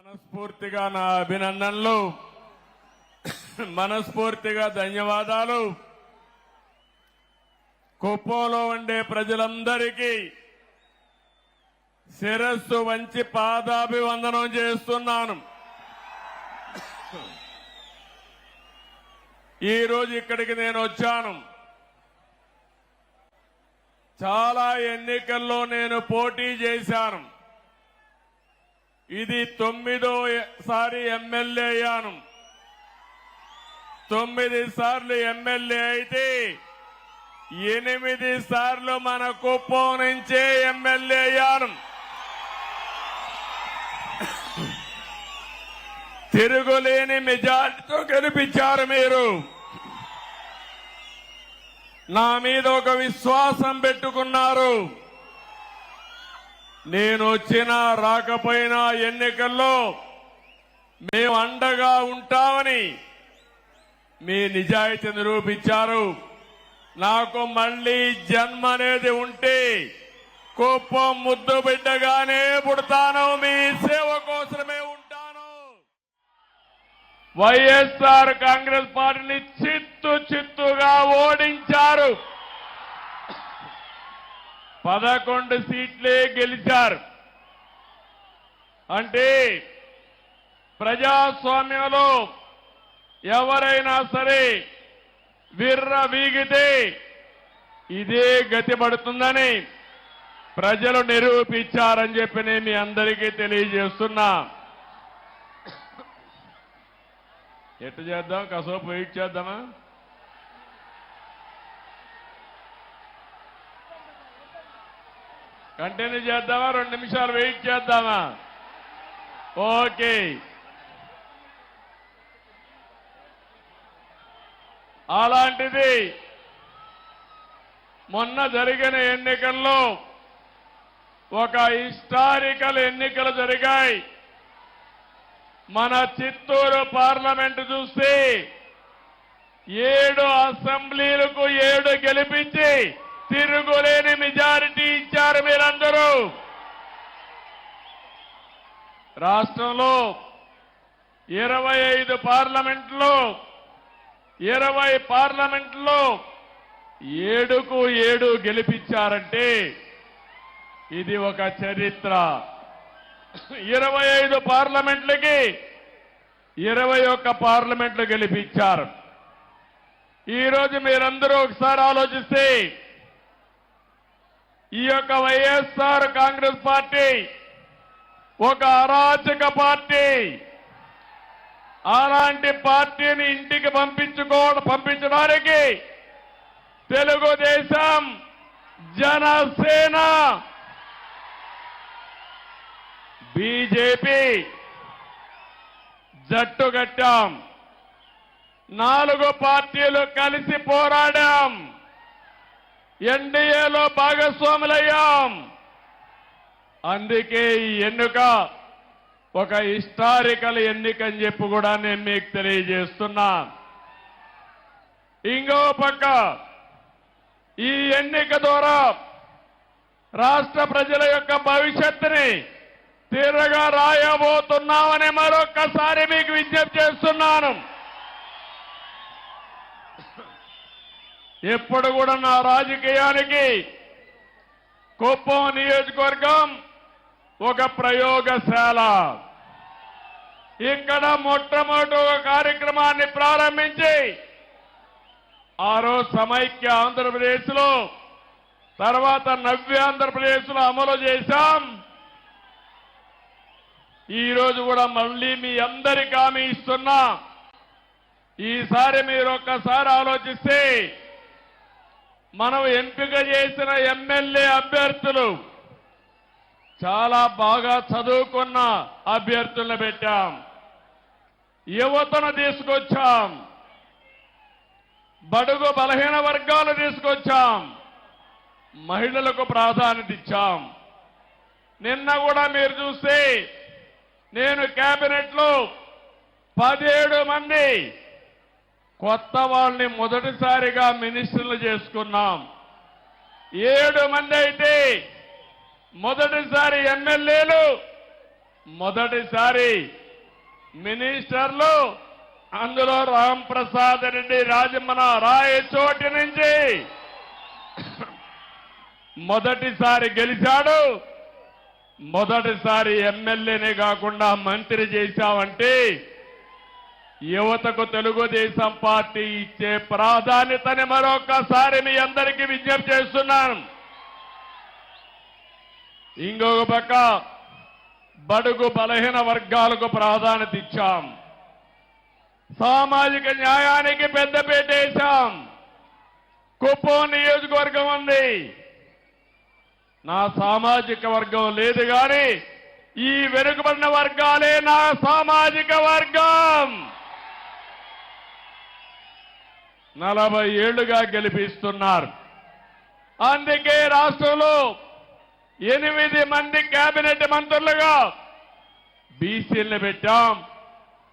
మనస్ఫూర్తిగా నా అభినందనలు, మనస్ఫూర్తిగా ధన్యవాదాలు. కుప్పంలో ఉండే ప్రజలందరికీ శిరస్సు వంచి పాదాభివందనం చేస్తున్నాను. ఈరోజు ఇక్కడికి నేను వచ్చాను. చాలా ఎన్నికల్లో నేను పోటీ చేశాను. ఇది 9వ ఎమ్మెల్యే అయ్యాను. 9 సార్లు ఎమ్మెల్యే అయితే 8 సార్లు మన కుప్పం నుంచే ఎమ్మెల్యే అయ్యాను. తిరుగులేని మెజార్టీతో గెలిపించారు మీరు. నా మీద ఒక విశ్వాసం పెట్టుకున్నారు. నేను వచ్చినా రాకపోయినా ఎన్నికల్లో మేము అండగా ఉంటామని మీ నిజాయితీ నిరూపించారు. నాకు మళ్లీ జన్మ అనేది ఉంటే కుప్పం ముద్దు బిడ్డగానే పుడతాను. మీ సేవ కోసమే ఉంటాను. వైఎస్ఆర్ కాంగ్రెస్ పార్టీని చిత్తుగా ఓడించారు. 11 సీట్లే గెలిచారు. అంటే ప్రజాస్వామ్యంలో ఎవరైనా సరే విర్ర వీగితే ఇదే గతి పడుతుందని ప్రజలు నిరూపించారని చెప్పి నేను మీ అందరికీ తెలియజేస్తున్నా. ఎట్టు చేద్దాం? కాసేపు వెయిట్ చేద్దామా? కంటిన్యూ చేద్దామా? 2 నిమిషాలు వెయిట్ చేద్దామా? ఓకే. అలాంటిది మొన్న జరిగిన ఎన్నికల్లో ఒక హిస్టారికల్ ఎన్నికలు జరిగాయి. మన చిత్తూరు పార్లమెంటు చూస్తే 7 అసెంబ్లీలకు 7 గెలిపించి తిరుగులేని మెజారిటీ ఇచ్చారు మీరందరూ. రాష్ట్రంలో 25 పార్లమెంట్లో 20 పార్లమెంట్లో 7కు 7 గెలిపించారంటే ఇది ఒక చరిత్ర. 25 పార్లమెంట్లకి 21 పార్లమెంట్లు గెలిపించారు. ఈరోజు మీరందరూ ఒకసారి ఆలోచిస్తే ఈ యొక్క వైఎస్ఆర్ కాంగ్రెస్ పార్టీ ఒక అరాచక పార్టీ. అలాంటి పార్టీని ఇంటికి పంపించడానికి తెలుగుదేశం, జనసేన, బీజేపీ జట్టు కట్టాం. 4 పార్టీలు కలిసి పోరాడాం. ఎన్డీఏలో భాగస్వాములయ్యాం. అందుకే ఈ ఎన్నిక ఒక హిస్టారికల్ ఎన్నిక అని చెప్పి కూడా నేను మీకు తెలియజేస్తున్నా. ఇంకో పక్క ఈ ఎన్నిక ద్వారా రాష్ట్ర ప్రజల యొక్క భవిష్యత్తుని తీరగా రాయబోతున్నామని మరొక్కసారి మీకు విజ్ఞప్తి చేస్తున్నాను. ఎప్పుడు కూడా నా రాజకీయానికి కుప్పం నియోజకవర్గం ఒక ప్రయోగశాల. ఇక్కడ మొట్టమొదటి ఒక కార్యక్రమాన్ని ప్రారంభించి ఆ రోజు సమైక్య ఆంధ్రప్రదేశ్లో, తర్వాత నవ్య ఆంధ్రప్రదేశ్లో అమలు చేశాం. ఈరోజు కూడా మళ్ళీ మీ అందరికీ హామీ ఇస్తున్నా. ఈసారి మీరు ఒక్కసారి ఆలోచిస్తే మనం ఎంపిక చేసిన ఎమ్మెల్యే అభ్యర్థులు చాలా బాగా చదువుకున్న అభ్యర్థులను పెట్టాం. యువతను తీసుకొచ్చాం. బడుగు బలహీన వర్గాలు తీసుకొచ్చాం. మహిళలకు ప్రాధాన్యత ఇచ్చాం. నిన్న కూడా మీరు చూస్తే నేను కేబినెట్ లో 17 మంది కొత్త వాళ్ళని మొదటిసారిగా మినిస్టర్లు చేసుకున్నాం. 7 మంది అయితే మొదటిసారి ఎమ్మెల్యేలు, మొదటిసారి మినిస్టర్లు అందులో రాంప్రసాద్ రెడ్డి రాజమ్మన రాయచోటి నుంచి మొదటిసారి గెలిచాడు. మొదటిసారి ఎమ్మెల్యేనే కాకుండా మంత్రి చేశావంటే యువతకు తెలుగుదేశం పార్టీ ఇచ్చే ప్రాధాన్యతని మరొకసారి మీ అందరికీ విజ్ఞప్తి చేస్తున్నాను. ఇంకొక పక్క బడుగు బలహీన వర్గాలకు ప్రాధాన్యత ఇచ్చాం. సామాజిక న్యాయానికి పెద్దపీట వేశాం. కుప్పం నియోజకవర్గం ఉంది. నా సామాజిక వర్గం లేదు కానీ ఈ వెనుకబడిన వర్గాలే నా సామాజిక వర్గం. 40 ఏళ్లుగా గెలిపిస్తున్నారు. అందుకే రాష్ట్రంలో 8 మంది కేబినెట్ మంత్రులుగా బీసీలను పెట్టాం.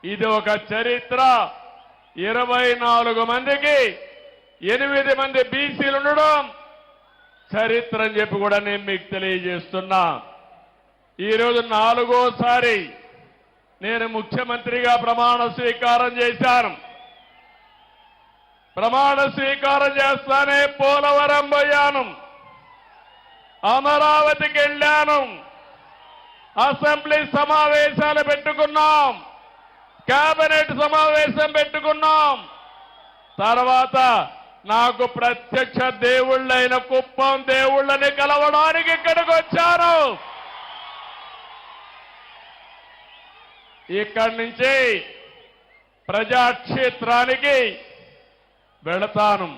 ఇది ఒక చరిత్ర. 24 మందికి 8 మంది బీసీలు ఉండడం చరిత్ర అని చెప్పి కూడా నేను మీకు తెలియజేస్తున్నా. ఈరోజు 4వసారి నేను ముఖ్యమంత్రిగా ప్రమాణ స్వీకారం చేశాను. ప్రమాణ స్వీకారం చేస్తానే పోలవరం పోయాను, అమరావతికి వెళ్ళాను, అసెంబ్లీ సమావేశాలు పెట్టుకున్నాం, కేబినెట్ సమావేశం పెట్టుకున్నాం. తర్వాత నాకు ప్రత్యక్ష దేవుళ్ళైన కుప్పం దేవుళ్ళని కలవడానికి ఇక్కడికి వచ్చాను. ఇక్కడి నుంచి ప్రజాక్షేత్రానికి వెళతాను.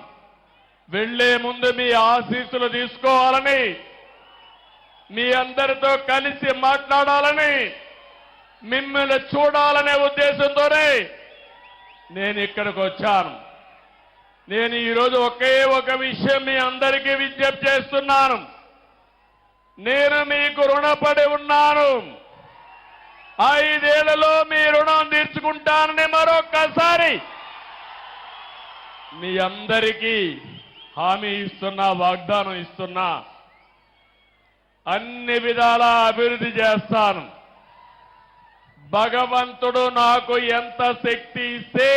వెళ్లే ముందు మీ ఆశీస్సులు తీసుకోవాలని, మీ అందరితో కలిసి మాట్లాడాలని, మిమ్మల్ని చూడాలనే ఉద్దేశంతోనే నేను ఇక్కడికి వచ్చాను. నేను ఈరోజు ఒకే ఒక విషయం మీ అందరికీ విజ్ఞప్తి చేస్తున్నాను. నేను మీకు రుణపడి ఉన్నాను. 5 ఏళ్లలో మీ రుణం తీర్చుకుంటానని మరొక్కసారి మీ అందరికీ హామీ ఇస్తున్నా, వాగ్దానం ఇస్తున్నా. అన్ని విధాలా అభివృద్ధి చేస్తాను. భగవంతుడు నాకు ఎంత శక్తి ఇస్తే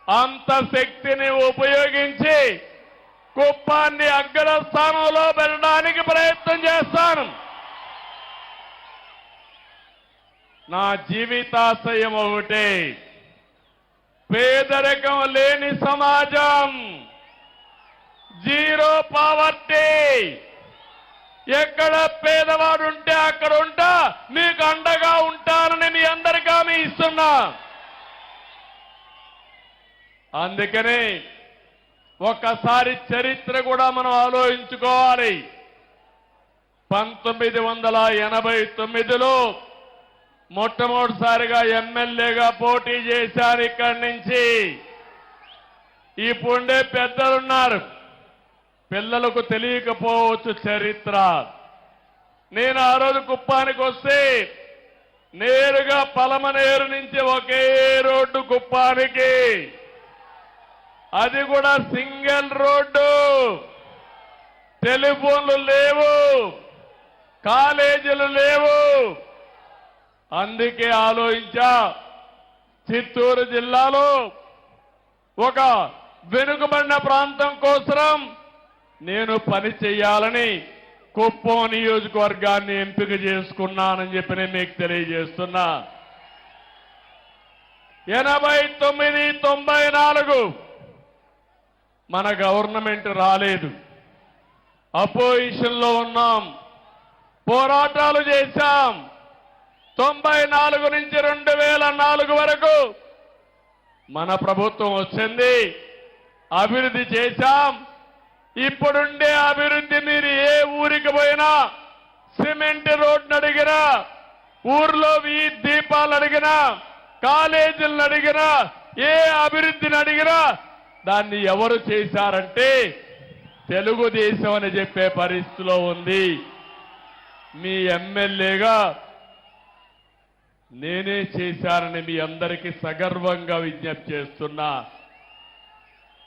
అంత శక్తిని ఉపయోగించి కుప్పాన్ని అగ్రస్థానంలో వెళ్ళడానికి ప్రయత్నం చేస్తాను. నా జీవితాశయం ఒకటే, పేదరికం లేని సమాజం, జీరో పావర్టీ. ఎక్కడ పేదవాడు ఉంటే అక్కడ ఉంటా, మీకు అండగా ఉంటానని మీ అందరికీ హామీ ఇస్తున్నా. అందుకనే ఒక్కసారి చరిత్ర కూడా మనం ఆలోచించుకోవాలి. 1989లో మొట్టమొదటిసారిగా ఎమ్మెల్యేగా పోటీ చేశారు. ఇక్కడి నుంచి ఇప్పుడే పెద్దలున్నారు, పిల్లలకు తెలియకపోవచ్చు చరిత్ర. నేను ఆ రోజు కుప్పానికి వస్తే నేరుగా పలమనేరు నుంచి ఒకే రోడ్డు కుప్పానికి, అది కూడా సింగిల్ రోడ్డు. టెలిఫోన్లు లేవు, కాలేజీలు లేవు. అందుకే ఆలోచించా, చిత్తూరు జిల్లాలో ఒక వెనుకబడిన ప్రాంతం కోసం నేను పని చేయాలని కుప్పం నియోజకవర్గాన్ని ఎంపిక చేసుకున్నానని చెప్పి నేను మీకు తెలియజేస్తున్నా. 89, 94 మన గవర్నమెంట్ రాలేదు, అపోజిషన్ లో ఉన్నాం, పోరాటాలు చేశాం. 94 నుంచి 2004 వరకు మన ప్రభుత్వం వచ్చింది, అభివృద్ధి చేశాం. ఇప్పుడుండే అభివృద్ధి మీరు ఏ ఊరికి పోయినా, సిమెంట్ రోడ్ను అడిగినా, ఊర్లో వీధి దీపాలు అడిగినా, కాలేజీలను అడిగినా, ఏ అభివృద్ధిని అడిగినా దాన్ని ఎవరు చేశారంటే తెలుగుదేశం అని చెప్పే పరిస్థితిలో ఉంది. మీ ఎమ్మెల్యేగా నేనే చేశానని మీ అందరికీ సగర్వంగా విజ్ఞప్తి చేస్తున్నా.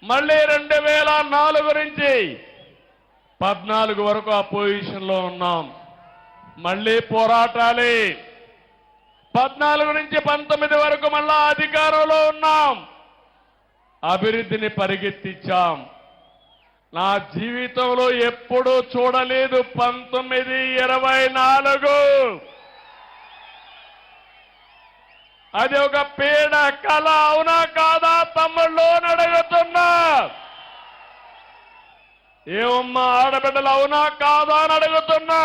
మళ్ళీ 2004 నుంచి 14 వరకు అపోజిషన్ లో ఉన్నాం. మళ్ళీ పోరాటాలే. 14 నుంచి 19 వరకు మళ్ళా అధికారంలో ఉన్నాం. అభివృద్ధిని పరిగెత్తించాం. నా జీవితంలో ఎప్పుడూ చూడలేదు 1924. అది ఒక పీడ కళ అవునా కాదా తమ్ముళ్ళు అని అడుగుతున్నా. ఏమమ్మా ఆడబిడ్డలు అవునా కాదా అని అడుగుతున్నా.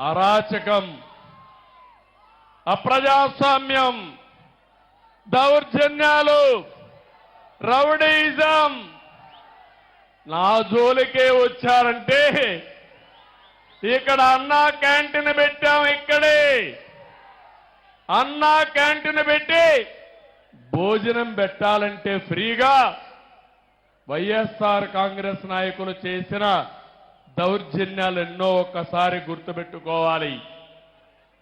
అరాచకం, అప్రజాస్వామ్యం, దౌర్జన్యాలు, రౌడీయిజం నా జోలికే వచ్చారంటే ఇక్కడ అన్నా క్యాంటీన్ పెట్టాం. ఇక్కడే అన్నా క్యాంటీన్ పెట్టి భోజనం పెట్టాలంటే ఫ్రీగా వైఎస్ఆర్ కాంగ్రెస్ నాయకులు చేసిన దౌర్జన్యాలు ఎన్నో ఒక్కసారి గుర్తుపెట్టుకోవాలి.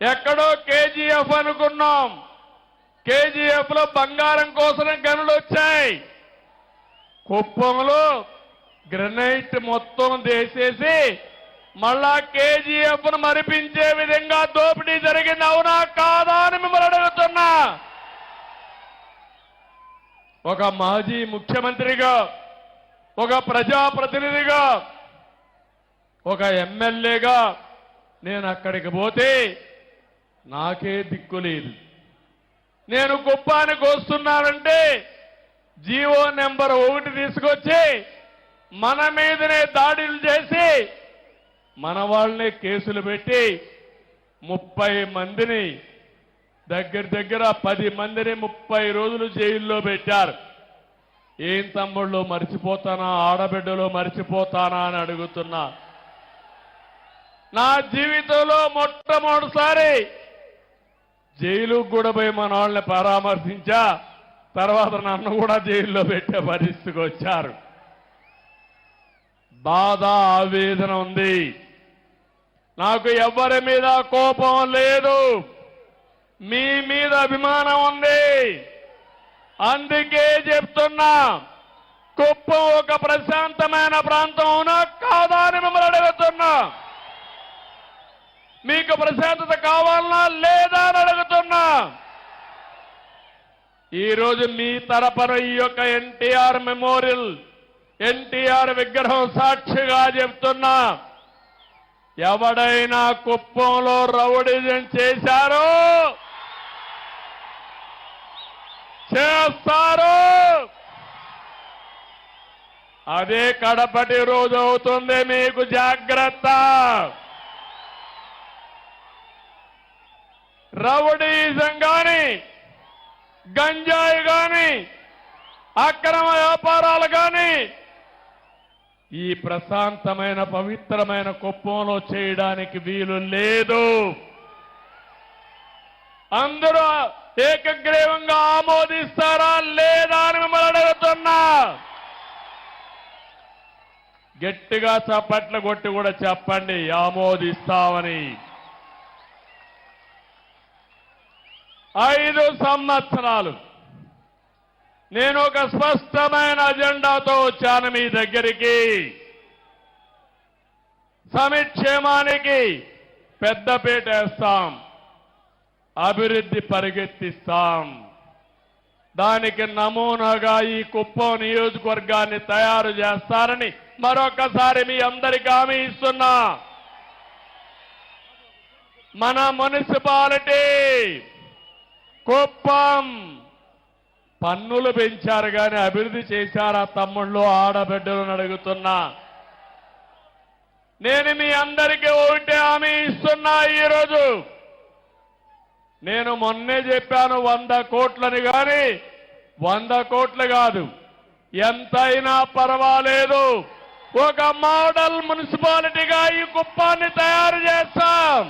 ఎక్కడో కేజీఎఫ్ అనుకున్నాం. కేజీఎఫ్ లో బంగారం కోసం గనులు వచ్చాయి. కుప్పంలో గ్రనైట్ మొత్తం దేసేసి మళ్ళా కేజీఎఫ్ ను మరిపించే విధంగా దోపిడీ జరిగింది. అవునా కాదా అని మిమ్మల్ని అడుగుతున్నా. ఒక మాజీ ముఖ్యమంత్రిగా, ఒక ప్రజాప్రతినిధిగా, ఒక ఎమ్మెల్యేగా నేను అక్కడికి పోతే నాకే దిక్కు లేదు. నేను కుప్పానికి వస్తున్నానంటే జీవో నెంబర్ 1 తీసుకొచ్చి మన మీదనే దాడులు చేసి మన వాళ్ళనే కేసులు పెట్టి 30 మందిని దగ్గర 10 మందిని 30 రోజులు జైల్లో పెట్టారు. ఏం తమ్ముళ్ళు మర్చిపోతానా, ఆడబిడ్డలో మర్చిపోతానా అని అడుగుతున్నా. నా జీవితంలో మొట్టమొదటిసారి జైలుకు కూడా పోయి మన వాళ్ళని పరామర్శించా. తర్వాత నన్ను కూడా జైల్లో పెట్టే పరిస్థితికి వచ్చారు. బాధ, ఆవేదన ఉంది. నాకు ఎవరి మీద కోపం లేదు, మీ మీద అభిమానం ఉంది. అందుకే చెప్తున్నా, కుప్పం ఒక ప్రశాంతమైన ప్రాంతం అవునా కాదా అని మిమ్మల్ని అడుగుతున్నా. మీకు ప్రశాంతత కావాలనా లేదా అని అడుగుతున్నా. ఈరోజు మీ తరపున ఈ యొక్క ఎన్టీఆర్ మెమోరియల్, ఎన్టీఆర్ విగ్రహం సాక్షిగా చెప్తున్నా, ఎవడైనా కుప్పంలో రౌడీజం చేశారో చేస్తారు. అదే కడపటి రోజు అవుతుంది. మీకు జాగ్రత్త. రౌడీజం గాని, గంజాయి గాని, అక్రమ వ్యాపారాలు గాని ఈ ప్రశాంతమైన పవిత్రమైన కుప్పంలో చేయడానికి వీలు లేదు. అందరూ ఏకగ్రీవంగా ఆమోదిస్తారా లేదా అని మిమ్మల్ని అడుగుతున్నా. గట్టిగా చప్పట్లు కొట్టి కూడా చెప్పండి ఆమోదిస్తామని. 5 సంవత్సరాలు నేను ఒక స్పష్టమైన అజెండాతో వచ్చాను మీ దగ్గరికి. సంక్షేమానికి పెద్దపీట వేస్తాం, అభివృద్ధి పరిగెత్తిస్తాం. దానికి నమూనాగా ఈ కుప్పం నియోజకవర్గాన్ని తయారు చేస్తారని మరొకసారి మీ అందరికీ హామీ ఇస్తున్నా. మన మున్సిపాలిటీ కుప్పం పన్నులు పెంచారు కానీ అభివృద్ధి చేశారా తమ్ముళ్ళు, ఆడబిడ్డలను అడుగుతున్నా. నేను మీ అందరికీ ఒకటే హామీ ఇస్తున్నా. ఈరోజు నేను మొన్నే చెప్పాను 100 కోట్లని, కానీ 100 కోట్లు కాదు, ఎంతైనా పర్వాలేదు. ఒక మోడల్ మున్సిపాలిటీగా ఈ కుప్పాన్ని తయారు చేస్తాం.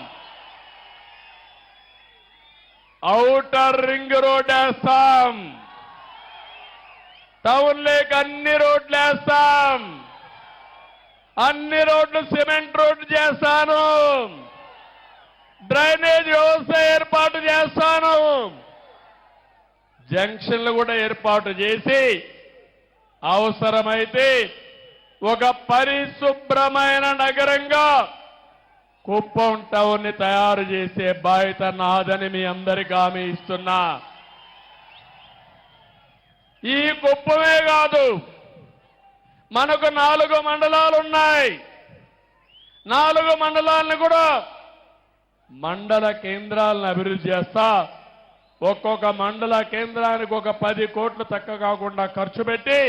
ఔటర్ రింగ్ రోడ్ వేస్తాం, టౌన్ లేక్ అన్ని రోడ్లు వేస్తాం, అన్ని రోడ్లు సిమెంట్ రోడ్లు చేస్తాను, డ్రైనేజ్ వ్యవస్థ ఏర్పాటు చేస్తాను, జంక్షన్లు కూడా ఏర్పాటు చేసి అవసరమైతే ఒక పరిశుభ్రమైన నగరంగా కుప్పం టౌన్ ని తయారు చేసే బాధ్యత నాదని మీ అందరికీ హామీ ఇస్తున్నా. ఈ కుప్పమే కాదు, మనకు 4 మండలాలు ఉన్నాయి. 4 మండలాలను కూడా మండల కేంద్రాలను అభివృద్ధి చేస్తా. ఒక్కొక్క మండల కేంద్రానికి ఒక 10 కోట్లు తక్కువ కాకుండా ఖర్చు పెట్టి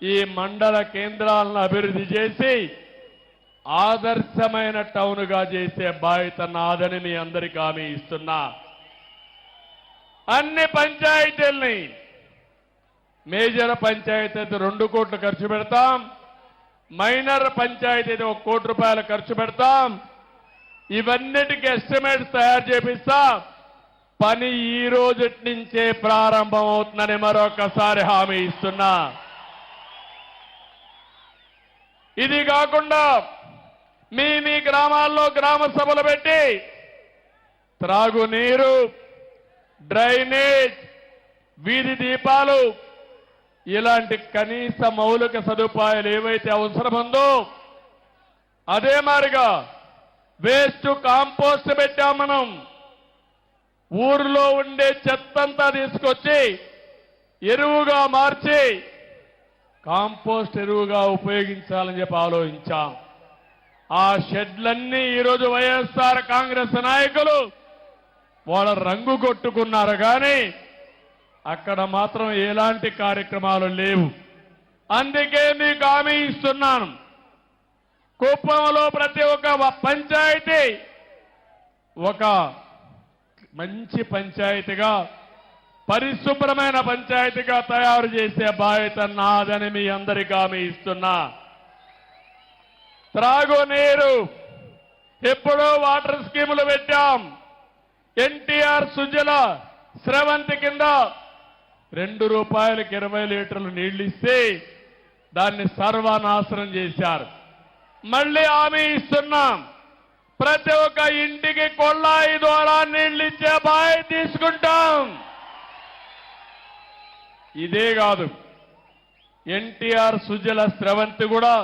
ఈ మండల కేంద్రాలను అభివృద్ధి చేసి ఆదర్శమైన టౌన్గా చేసే బాధ్యత నాదని మీ అందరికీ హామీ ఇస్తున్నా. అన్ని పంచాయతీల్ని మేజర్ పంచాయతీ అయితే 2 కోట్లు ఖర్చు పెడతాం, మైనర్ పంచాయతీ అయితే 1 కోటి రూపాయలు ఖర్చు పెడతాం. ఇవన్నిటికీ ఎస్టిమేట్స్ తయారు చేపిస్తా. పని ఈ రోజు నుంచే ప్రారంభం అవుతుందని మరొకసారి హామీ ఇస్తున్నా. ఇది కాకుండా మీ గ్రామాల్లో గ్రామ సభలు పెట్టి త్రాగునీరు, డ్రైనేజ్, వీధి దీపాలు ఇలాంటి కనీస మౌలిక సదుపాయాలు ఏవైతే అవసరముందో అదే మాదిరిగా వేస్ట్ కాంపోస్ట్ పెట్టాం. మనం ఊరిలో ఉండే చెత్తంతా తీసుకొచ్చి ఎరువుగా మార్చి కాంపోస్ట్ ఎరువుగా ఉపయోగించాలని చెప్పి ఆలోచించాం. ఆ షెడ్లన్నీ ఈరోజు వైఎస్ఆర్ కాంగ్రెస్ నాయకులు వాళ్ళ రంగు కొట్టుకున్నారు కానీ అక్కడ మాత్రం ఎలాంటి కార్యక్రమాలు లేవు. అందుకే మీకు హామీ ఇస్తున్నాను, కుప్పంలో ప్రతి ఒక్క పంచాయతీ ఒక మంచి పంచాయతీగా, పరిశుభ్రమైన పంచాయతీగా తయారు చేసే బాధ్యత నాదని మీ అందరికీ హామీ ఇస్తున్నా. త్రాగునీరు ఎప్పుడో వాటర్ స్కీములు పెట్టాం. ఎన్టీఆర్ సుజల స్రవంతి కింద ₹2కి 20 లీటర్లు నీళ్లు ఇస్తే దాన్ని సర్వనాశనం చేశారు. మళ్ళీ హామీ ఇస్తున్నాం, ప్రతి ఒక్క ఇంటికి కొళ్ళాయి ద్వారా నీళ్లు ఇచ్చే బాధ్యత తీసుకుంటాం. ఇదే కాదు, ఎన్టీఆర్ సుజల స్రవంతి కూడా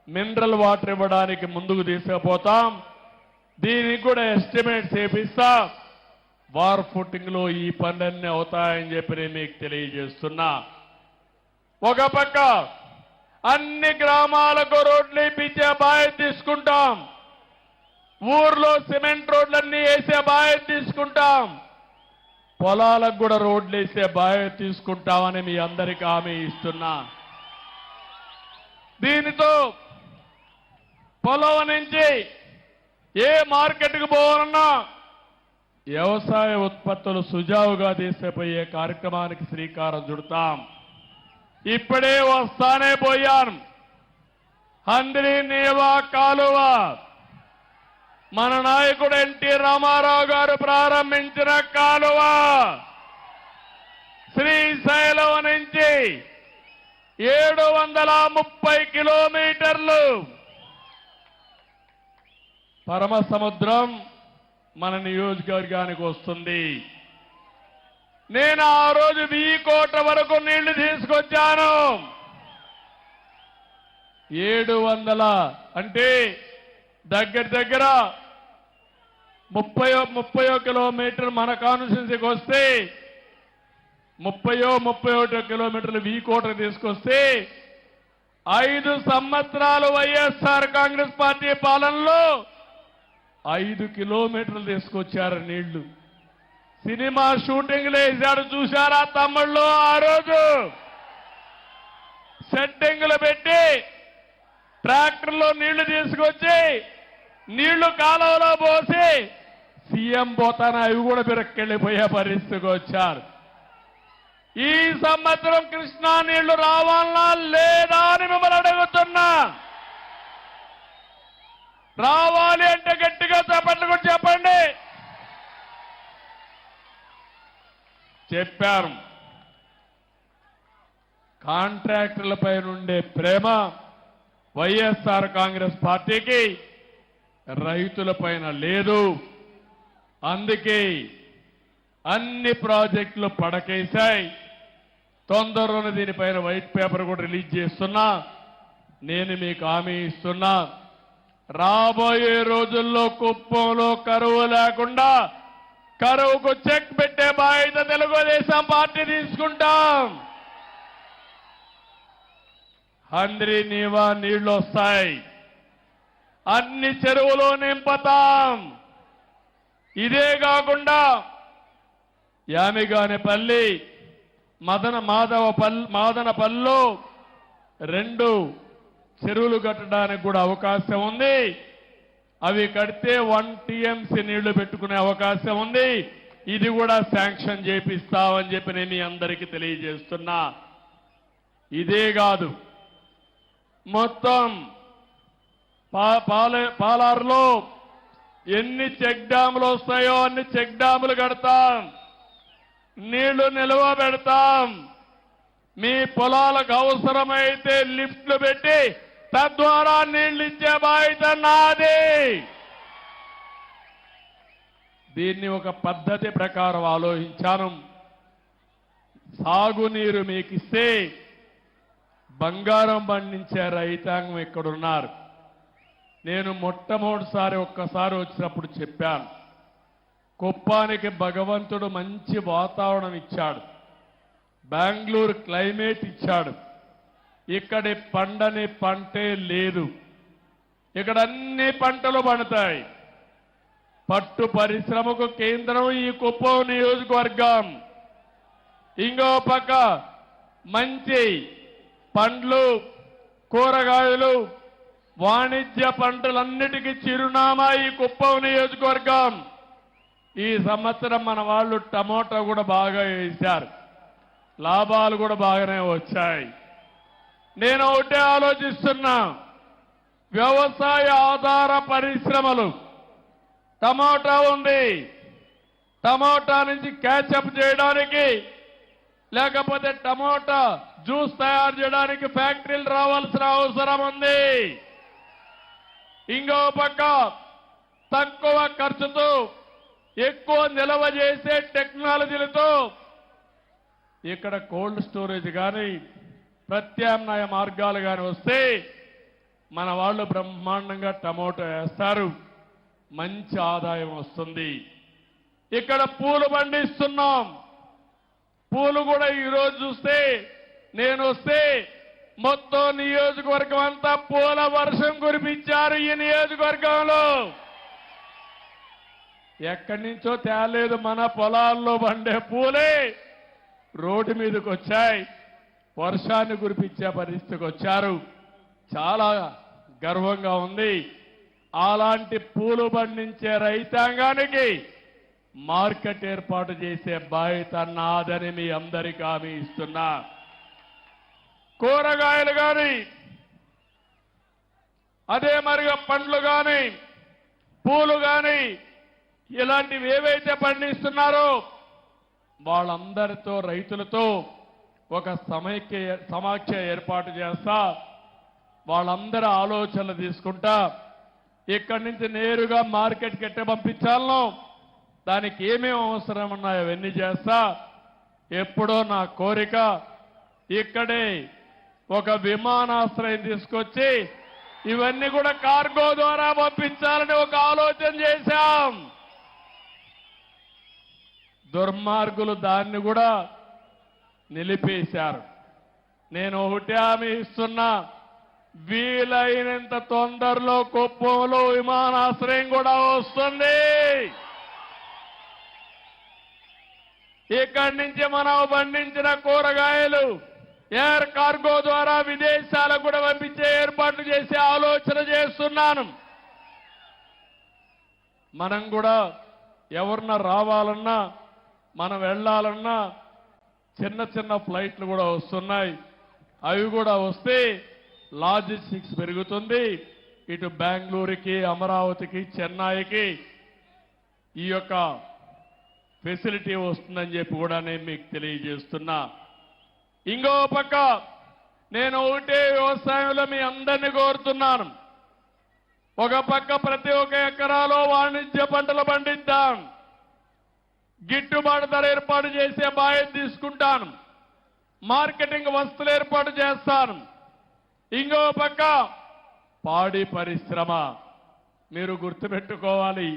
మినరల్ వాటర్ ఇవ్వడానికి ముందుకు తీసుకుపోతాం. దీనికి కూడా ఎస్టిమేట్స్ చేపిస్తా. వార్ ఫుటింగ్ లో ఈ పనులన్నీ అవుతాయని చెప్పి నేను మీకు తెలియజేస్తున్నా. ఒక పక్క అన్ని గ్రామాలకు రోడ్లు ఇప్పించే బాధ్యత తీసుకుంటాం. ఊర్లో సిమెంట్ రోడ్లన్నీ వేసే బాధ్యత తీసుకుంటాం. పొలాలకు కూడా రోడ్లు వేసే బాధ్యత తీసుకుంటామని మీ అందరికీ హామీ ఇస్తున్నా. దీనితో పొలం నుంచి ఏ మార్కెట్కు పోవాలన్నా వ్యవసాయ ఉత్పత్తులు సుజావుగా తీసుకుపోయే కార్యక్రమానికి శ్రీకారం చుడతాం. ఇప్పుడే వస్తానే పోయాను. హంద్రి నీవా కాలువ మన నాయకుడు ఎన్టీ రామారావు గారు ప్రారంభించిన కాలువ శ్రీశైలం నుంచి 730 కిలోమీటర్లు పరమ సముద్రం మన నియోజకవర్గానికి వస్తుంది. నేను ఆ రోజు వీకోట వరకు నీళ్లు తీసుకొచ్చాను. 700 అంటే దగ్గర 30 కిలోమీటర్ మన కాన్స్టిట్యున్సీకి వస్తే 31 కిలోమీటర్లు వీకోట తీసుకొస్తే 5 సంవత్సరాలు వైఎస్ఆర్ కాంగ్రెస్ పార్టీ పాలనలో 5 కిలోమీటర్లు తీసుకొచ్చారు నీళ్లు. సినిమా షూటింగ్లు వేశాడు చూశారా తమ్ముళ్ళు? ఆ రోజు సెట్టింగ్లు పెట్టి ట్రాక్టర్లో నీళ్లు తీసుకొచ్చి నీళ్లు కాలువలో పోసి సీఎం పోతానా అవి కూడా బిరక్కెళ్ళిపోయే పరిస్థితికి వచ్చారు. ఈ సంవత్సరం కృష్ణా నీళ్లు రావాలా లేదా అని మిమ్మల్ని అడుగుతున్నా. రావాలి అంటే గట్టిగా చెప్పండి కూడా చెప్పండి. చెప్పారు. కాంట్రాక్టర్లపై నుండే ప్రేమ వైఎస్ఆర్ కాంగ్రెస్ పార్టీకి రైతులపైన లేదు. అందుకే అన్ని ప్రాజెక్టులు పడకేశాయి. తొందరలోనే దీనిపైన వైట్ పేపర్ కూడా రిలీజ్ చేస్తున్నా. నేను మీకు హామీ ఇస్తున్నా, రాబోయే రోజుల్లో కుప్పంలో కరువు లేకుండా కరువుకు చెక్ పెట్టే బాధ్యత తెలుగుదేశం పార్టీ తీసుకుంటాం. హంద్రి నీవా నీళ్లు వస్తాయి, అన్ని చెరువులు నింపుతాం. ఇదే కాకుండా యామిగానిపల్లి మాదనపల్లిలో 2 చెరువులు కట్టడానికి కూడా అవకాశం ఉంది. అవి కడితే 1 TMC నీళ్లు పెట్టుకునే అవకాశం ఉంది. ఇది కూడా శాంక్షన్ చేపిస్తామని చెప్పి నేను మీ అందరికీ తెలియజేస్తున్నా. ఇదే కాదు, మొత్తం పాలారులో ఎన్ని చెక్ డ్యాములు వస్తాయో అన్ని చెక్ డ్యాములు కడతాం, నీళ్లు నిల్వ పెడతాం. మీ పొలాలకు అవసరమైతే లిఫ్ట్లు పెట్టి తద్వారా నీళ్లు ఇచ్చే బాధ్యత నాది. దీన్ని ఒక పద్ధతి ప్రకారం ఆలోచించాను. సాగునీరు మీకు ఇస్తే బంగారం పండించే రైతాంగం ఇక్కడున్నారు. నేను మొట్టమొదటిసారి ఒక్కసారి వచ్చినప్పుడు చెప్పాను, కుప్పానికి భగవంతుడు మంచి వాతావరణం ఇచ్చాడు, బెంగళూరు క్లైమేట్ ఇచ్చాడు. ఇక్కడి పండని పంటే లేదు. ఇక్కడ అన్ని పంటలు పండుతాయి. పట్టు పరిశ్రమకు కేంద్రం ఈ కుప్పం నియోజకవర్గం. ఇంకో పక్క మంచి పండ్లు, కూరగాయలు, వాణిజ్య పంటలన్నిటికీ చిరునామా ఈ కుప్పం నియోజకవర్గం. ఈ సంవత్సరం మన వాళ్ళు టమోటా కూడా బాగా వేశారు, లాభాలు కూడా బాగానే వచ్చాయి. నేను ఒకటే ఆలోచిస్తున్నా, వ్యవసాయ ఆధార పరిశ్రమలు, టమోటా ఉంది, టమోటా నుంచి క్యాచప్ చేయడానికి లేకపోతే టమోటా జ్యూస్ తయారు చేయడానికి ఫ్యాక్టరీలు రావాల్సిన అవసరం ఉంది. ఇంకో పక్క తక్కువ ఖర్చుతో ఎక్కువ నిల్వ చేసే టెక్నాలజీలతో ఇక్కడ కోల్డ్ స్టోరేజ్ కానీ ప్రత్యామ్నాయ మార్గాలు కానీ వస్తే మన వాళ్ళు బ్రహ్మాండంగా టమోటా వేస్తారు, మంచి ఆదాయం వస్తుంది. ఇక్కడ పూలు పండిస్తున్నాం. పూలు కూడా ఈరోజు చూస్తే నేను వస్తే మొత్తం నియోజకవర్గం అంతా పూల వర్షం కురిపించారు. ఈ నియోజకవర్గంలో ఎక్కడి నుంచో తేలేదు, మన పొలాల్లో పండే పూలే రోడ్డు మీదకి వచ్చాయి, వర్షాన్ని కురిపించే పరిస్థితికి వచ్చారు. చాలా గర్వంగా ఉంది. అలాంటి పూలు పండించే రైతాంగానికి మార్కెట్ ఏర్పాటు చేసే బాధ్యత నాదని మీ అందరికీ హామీ ఇస్తున్నా. కూరగాయలు కానీ అదే మరిగా పండ్లు కానీ పూలు కానీ ఇలాంటివి ఏవైతే పండిస్తున్నారో వాళ్ళందరితో రైతులతో ఒక సమాఖ్య ఏర్పాటు చేస్తా, వాళ్ళందరి ఆలోచనలు తీసుకుంటా ఇక్కడి నుంచి నేరుగా మార్కెట్కి ఎట్ట పంపించాలనో దానికి ఏమేమి అవసరం ఉన్నాయో అవన్నీ చేస్తా. ఎప్పుడో నా కోరిక ఇక్కడే ఒక విమానాశ్రయం తీసుకొచ్చి ఇవన్నీ కూడా కార్గో ద్వారా పంపించాలని ఒక ఆలోచన చేశాం. దుర్మార్గులు దాన్ని కూడా నిలిపేశారు. నేను ఒకటి హామీ ఇస్తున్నా, వీలైనంత తొందరలో కుప్పంలో విమానాశ్రయం కూడా వస్తుంది. ఇక్కడి నుంచి మనం పండించిన కూరగాయలు ఎయిర్ కార్గో ద్వారా విదేశాలకు కూడా పంపించే ఏర్పాట్లు చేసే ఆలోచన చేస్తున్నాను. మనం కూడా ఎవరన్నా రావాలన్నా మనం వెళ్లాలన్నా చిన్న చిన్న ఫ్లైట్లు కూడా వస్తున్నాయి. అవి కూడా వస్తే లాజిస్టిక్స్ పెరుగుతుంది. ఇటు బెంగళూరుకి, అమరావతికి, చెన్నైకి ఈ యొక్క ఫెసిలిటీ వస్తుందని చెప్పి కూడా నేను మీకు తెలియజేస్తున్నా. ఇంకో పక్క నేను ఒకటే వ్యవసాయంలో మీ అందరినీ కోరుతున్నాను. ఒక పక్క ప్రతి ఒక్క ఎకరాలో వాణిజ్య పంటలు పండిద్దాం, గిట్టుబాటు ధర ఏర్పాటు చేసే బాధ్యత తీసుకుంటాను, మార్కెటింగ్ వస్తువులు ఏర్పాటు చేస్తాను. ఇంకో పక్క పాడి పరిశ్రమ, మీరు గుర్తుపెట్టుకోవాలి.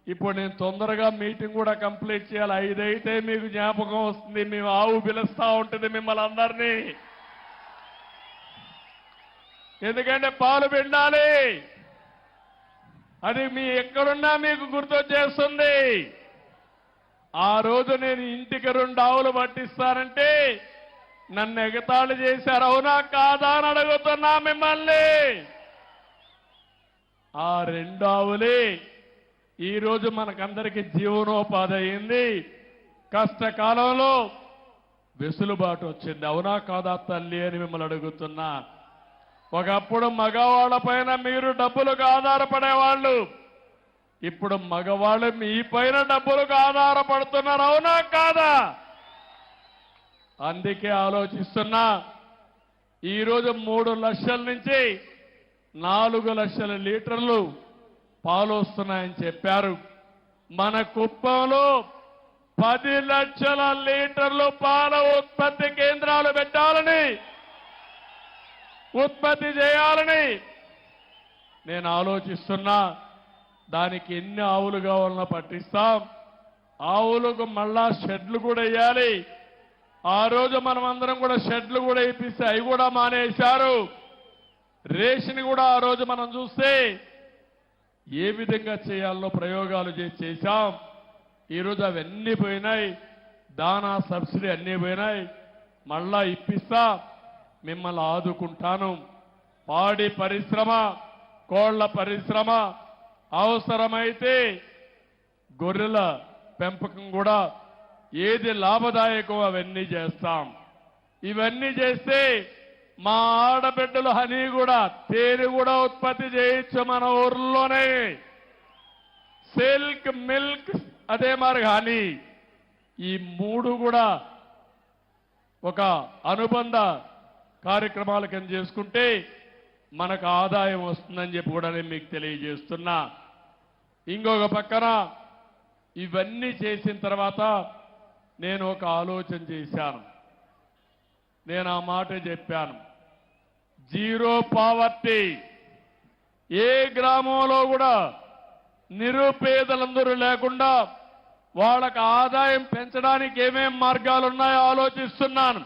ఇప్పుడు నేను తొందరగా మీటింగ్ కూడా కంప్లీట్ చేయాలి. 5 అయితే మీకు జ్ఞాపకం వస్తుంది. మేము ఆవు పిలుస్తా ఉంటుంది మిమ్మల్ని అందరినీ. ఎందుకంటే పాలు పిండాలి. అది మీ ఎక్కడున్నా మీకు గుర్తొచ్చేస్తుంది. ఆ రోజు నేను ఇంటికి 2 ఆవులు పట్టిస్తానంటే నన్ను ఎగతాళి చేశారు. అవునా కాదా అని అడుగుతున్నా మిమ్మల్ని. ఆ 2 ఆవులే ఈరోజు మనకందరికీ జీవనోపాధి అయింది. కష్టకాలంలో వెసులుబాటు వచ్చింది. అవునా కాదా తల్లి అని మిమ్మల్ని అడుగుతున్నా. ఒకప్పుడు మగవాళ్ల పైన మీరు డబ్బులకు ఆధారపడేవాళ్ళు. ఇప్పుడు మగవాళ్ళు మీ పైన డబ్బులకు ఆధారపడుతున్నారు. అవునా కాదా? అందుకే ఆలోచిస్తున్నా. ఈరోజు 3 లక్షల నుంచి 4 లక్షల లీటర్లు పాలు వస్తున్నాయని చెప్పారు. మన కుప్పంలో 10 లక్షల లీటర్లు పాల ఉత్పత్తి కేంద్రాలు పెట్టాలని, ఉత్పత్తి చేయాలని నేను ఆలోచిస్తున్నా. దానికి ఎన్ని ఆవులు కావాలన్నా పట్టిస్తాం. ఆవులకు మళ్ళా షెడ్లు కూడా వేయాలి. ఆ రోజు మనమందరం కూడా షెడ్లు కూడా ఇప్పిస్తే అవి కూడా మానేశారు. రేషన్ కూడా ఆ రోజు మనం చూస్తే ఏ విధంగా చేయాలో ప్రయోగాలు చేశాం. ఈరోజు అవన్నీ పోయినాయి. దానా సబ్సిడీ అన్నీ పోయినాయి. మళ్ళా ఇప్పిస్తా, మిమ్మల్ని ఆదుకుంటాను. పాడి పరిశ్రమ, కోళ్ల పరిశ్రమ, అవసరమైతే గొర్రెల పెంపకం కూడా ఏది లాభదాయకం అవన్నీ చేస్తాం. ఇవన్నీ చేస్తే మా ఆడబిడ్డలు హనీ కూడా, తేనె కూడా ఉత్పత్తి చేయొచ్చు మన ఊర్లోనే. సిల్క్, మిల్క్, అదే మరి హనీ, ఈ 3 కూడా ఒక అనుబంధ కార్యక్రమాల కింద చేసుకుంటే మనకు ఆదాయం వస్తుందని చెప్పి కూడా నేను మీకు తెలియజేస్తున్నా. ఇంకొక పక్కన ఇవన్నీ చేసిన తర్వాత నేను ఒక ఆలోచన చేశాను. నేను ఆ మాట చెప్పాను. Zero poverty. ఏ గ్రామంలో కూడా నిరుపేదలందరూ లేకుండా వాళ్ళకి ఆదాయం పెంచడానికి ఏమేం మార్గాలున్నాయో ఆలోచిస్తున్నాను.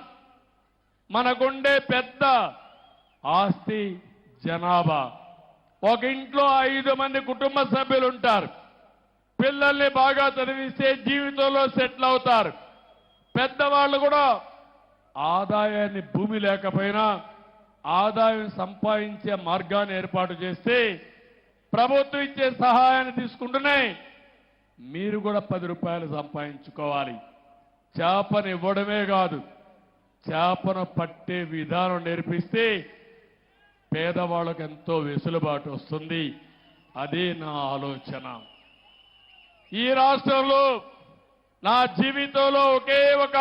మనకుండే పెద్ద ఆస్తి జనాభా. ఒక ఇంట్లో 5 మంది కుటుంబ సభ్యులు ఉంటారు. పిల్లల్ని బాగా చదివిస్తే జీవితంలో సెటిల్ అవుతారు. పెద్దవాళ్ళు కూడా ఆదాయాన్ని, భూమి లేకపోయినా ఆదాయం సంపాదించే మార్గాన్ని ఏర్పాటు చేస్తే ప్రభుత్వం ఇచ్చే సహాయాన్ని తీసుకుంటూనే మీరు కూడా 10 రూపాయలు సంపాదించుకోవాలి. చేపను ఇవ్వడమే కాదు, చేపను పట్టే విధానం నేర్పిస్తే పేదవాళ్ళకు ఎంతో వెసులుబాటు వస్తుంది. అదే నా ఆలోచన. ఈ రాష్ట్రంలో నా జీవితంలో ఒకే ఒక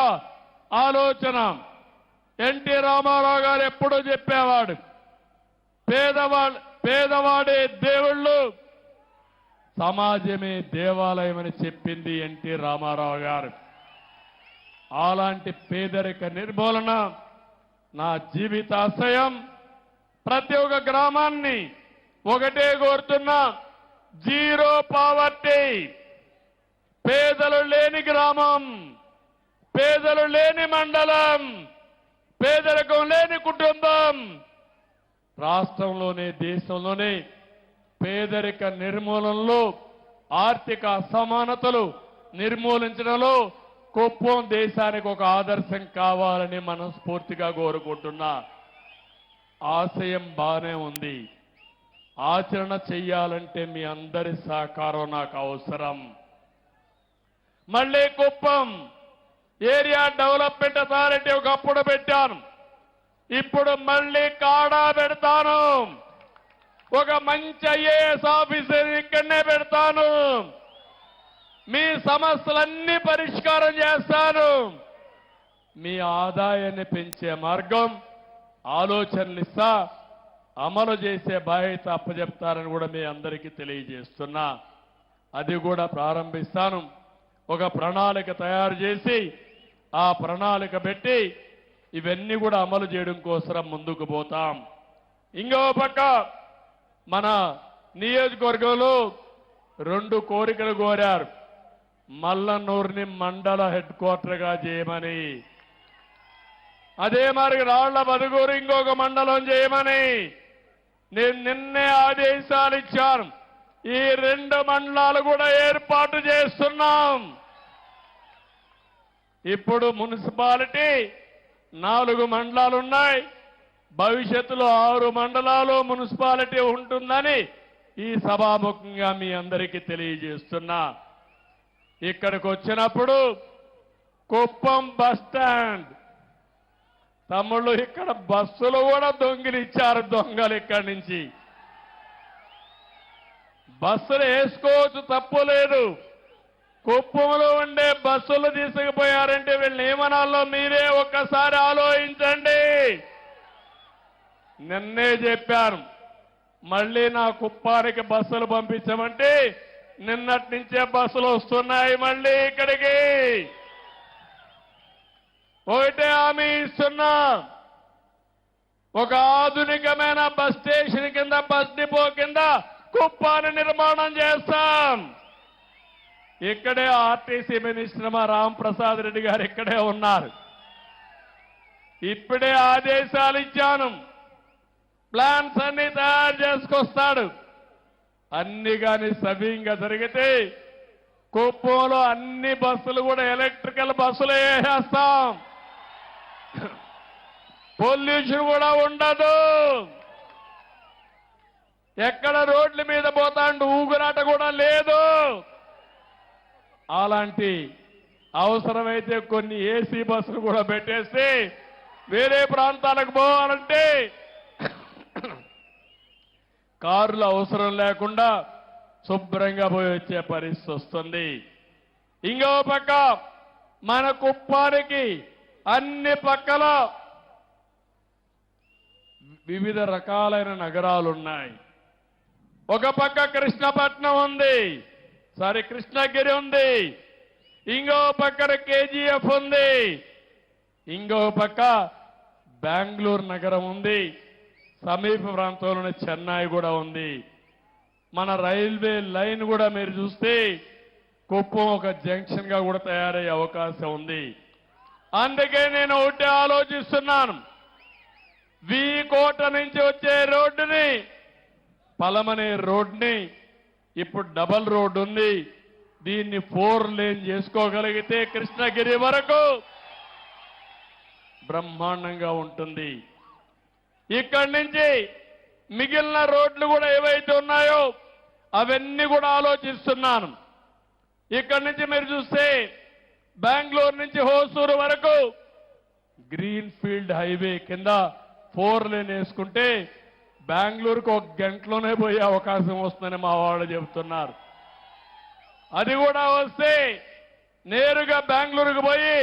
ఆలోచన. ఎన్టీ రామారావు గారు ఎప్పుడూ చెప్పేవాడు, పేదవాడే దేవుళ్ళు, సమాజమే దేవాలయం అని చెప్పింది ఎన్టీ రామారావు గారు. అలాంటి పేదరిక నిర్మూలన నా జీవితాశయం. ప్రతి ఒక్క గ్రామాన్ని ఒకటే కోరుతున్నా, జీరో పావర్టీ. పేదలు లేని గ్రామం, పేదలు లేని మండలం, పేదరికం లేని కుటుంబం రాష్ట్రంలోనే, దేశంలోనే పేదరిక నిర్మూలనలో, ఆర్థిక అసమానతలు నిర్మూలించడంలో కుప్పం దేశానికి ఒక ఆదర్శం కావాలని మనస్ఫూర్తిగా కోరుకుంటున్నా. ఆశయం బానే ఉంది. ఆచరణ చెయ్యాలంటే మీ అందరి సహకారం నాకు అవసరం. మళ్ళీ కుప్పం ఏరియా డెవలప్మెంట్ అథారిటీ ఒకప్పుడు పెట్టాను. ఇప్పుడు మళ్ళీ కాడా పెడతాను. ఒక మంచి ఐఏఎస్ ఆఫీసర్ ఇక్కడనే పెడతాను. మీ సమస్యలన్నీ పరిష్కారం చేస్తాను. మీ ఆదాయాన్ని పెంచే మార్గం, ఆలోచనలు ఇస్తా, అమలు చేసే బాధ్యత అప్పచెప్తారని కూడా మీ అందరికీ తెలియజేస్తున్నా. అది కూడా ప్రారంభిస్తాను. ఒక ప్రణాళిక తయారు చేసి ఆ ప్రణాళిక పెట్టి ఇవన్నీ కూడా అమలు చేయడం కోసం ముందుకు పోతాం. ఇంకో పక్క మన నియోజకవర్గంలో 2 కోరికలు కోరారు. మల్లన్నూరుని మండల హెడ్ క్వార్టర్గా చేయమని, అదే మరి రాళ్ల బదుగూరు ఇంకొక మండలం చేయమని నేను నిన్నే ఆదేశాలు ఇచ్చాను. ఈ 2 మండలాలు కూడా ఏర్పాటు చేస్తున్నాం. ఇప్పుడు మున్సిపాలిటీ 4 మండలాలు ఉన్నాయి. భవిష్యత్తులో 6 మండలాలు మున్సిపాలిటీ ఉంటుందని ఈ సభాముఖంగా మీ అందరికీ తెలియజేస్తున్నా. ఇక్కడికి వచ్చినప్పుడు కుప్పం బస్ స్టాండ్ తమ్ముళ్ళు, ఇక్కడ బస్సులు కూడా దొంగిలిచ్చారు దొంగలు. ఇక్కడి నుంచి బస్సులు వేసుకోవచ్చు, తప్పు లేదు. కుప్పంలో ఉండే బస్సులు తీసుకుపోయారంటే వీళ్ళని ఏమనాలో మీరే ఒక్కసారి ఆలోచించండి. నిన్నే చెప్పాను, మళ్ళీ నా కుప్పానికి బస్సులు పంపించమంటే నిన్నటి నుంచే బస్సులు వస్తున్నాయి మళ్ళీ ఇక్కడికి. ఒకటే హామీ ఇస్తున్నా, ఒక ఆధునికమైన బస్ స్టేషన్ కింద, బస్ డిపో కింద కుప్పాన్ని నిర్మాణం చేస్తాం. ఇక్కడే ఆర్టీసీ మినిస్టర్ మా రాంప్రసాద్ రెడ్డి గారు ఇక్కడే ఉన్నారు. ఇప్పుడే ఆదేశాలు ఇచ్చాను, ప్లాన్స్ అన్ని తయారు చేసుకొస్తాడు. అన్ని కానీ సవ్యంగా జరిగితే కుప్పంలో అన్ని బస్సులు కూడా ఎలక్ట్రికల్ బస్సులు వేసేస్తాం. పొల్యూషన్ కూడా ఉండదు. ఎక్కడ రోడ్ల మీద పోతాండు ఊగురాట కూడా లేదు. అలాంటి అవసరమైతే కొన్ని ఏసీ బస్సులు కూడా పెట్టేసి వేరే ప్రాంతాలకు పోవాలంటే కార్లు అవసరం లేకుండా శుభ్రంగా పోయి వచ్చే పరిస్థితి వస్తుంది. ఇంకో పక్క మన కుప్పానికి అన్ని పక్కల వివిధ రకాలైన నగరాలున్నాయి. ఒక పక్క కృష్ణపట్నం ఉంది, కృష్ణగిరి ఉంది, ఇంకో పక్కన కేజీఎఫ్ ఉంది, ఇంకో పక్క బెంగళూరు నగరం ఉంది, సమీప ప్రాంతంలోని చెన్నై కూడా ఉంది. మన రైల్వే లైన్ కూడా మీరు చూస్తే కుప్పం ఒక జంక్షన్ గా కూడా తయారయ్యే అవకాశం ఉంది. అందుకే నేను ఒకటి ఆలోచిస్తున్నాను, కోట నుంచి వచ్చే రోడ్డుని, పలమనే రోడ్ని ఇప్పుడు డబల్ రోడ్ ఉంది, దీన్ని 4 లేన్ చేసుకోగలిగితే కృష్ణగిరి వరకు బ్రహ్మాండంగా ఉంటుంది. ఇక్కడి నుంచి మిగిలిన రోడ్లు కూడా ఏవైతే ఉన్నాయో అవన్నీ కూడా ఆలోచిస్తున్నాను. ఇక్కడి నుంచి మీరు చూస్తే బెంగళూరు నుంచి హోసూరు వరకు గ్రీన్ ఫీల్డ్ హైవే కింద 4 లేన్ వేసుకుంటే బెంగళూరుకు 1 గంటలోనే పోయే అవకాశం వస్తుందని మా వాళ్ళు చెబుతున్నారు. అది కూడా వస్తే నేరుగా బెంగళూరుకు పోయి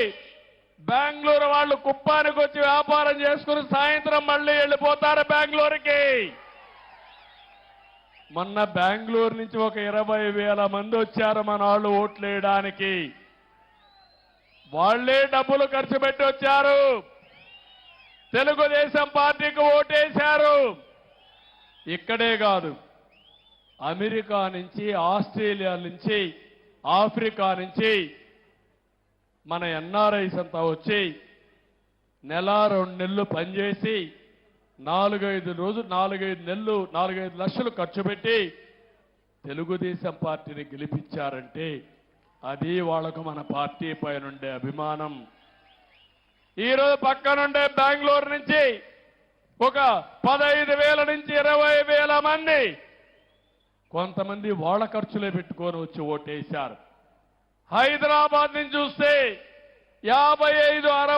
బెంగళూరు వాళ్ళు కుప్పానికి వచ్చి వ్యాపారం చేసుకుని సాయంత్రం మళ్ళీ వెళ్ళిపోతారు బెంగళూరుకి. మొన్న బెంగళూరు నుంచి ఒక 20,000 మంది వచ్చారు మన వాళ్ళు ఓట్లు వేయడానికి. వాళ్లే డబ్బులు ఖర్చు పెట్టి వచ్చారు, తెలుగుదేశం పార్టీకి ఓటేశారు. ఇక్కడే కాదు, అమెరికా నుంచి, ఆస్ట్రేలియా నుంచి, ఆఫ్రికా నుంచి మన ఎన్ఆర్ఐస్ అంతా వచ్చి 1-2 నెలలు పనిచేసి 4-5 లక్షలు ఖర్చు పెట్టి తెలుగుదేశం పార్టీని గెలిపించారంటే అది వాళ్లకు మన పార్టీ పైనుండే అభిమానం. ఈరోజు పక్కనుండే బెంగళూరు నుంచి ఒక 15,000 నుంచి 20,000 మంది కొంతమంది వాళ్ళ ఖర్చులే పెట్టుకొని వచ్చి ఓటేశారు. హైదరాబాద్ నుంచి చూస్తే 55-60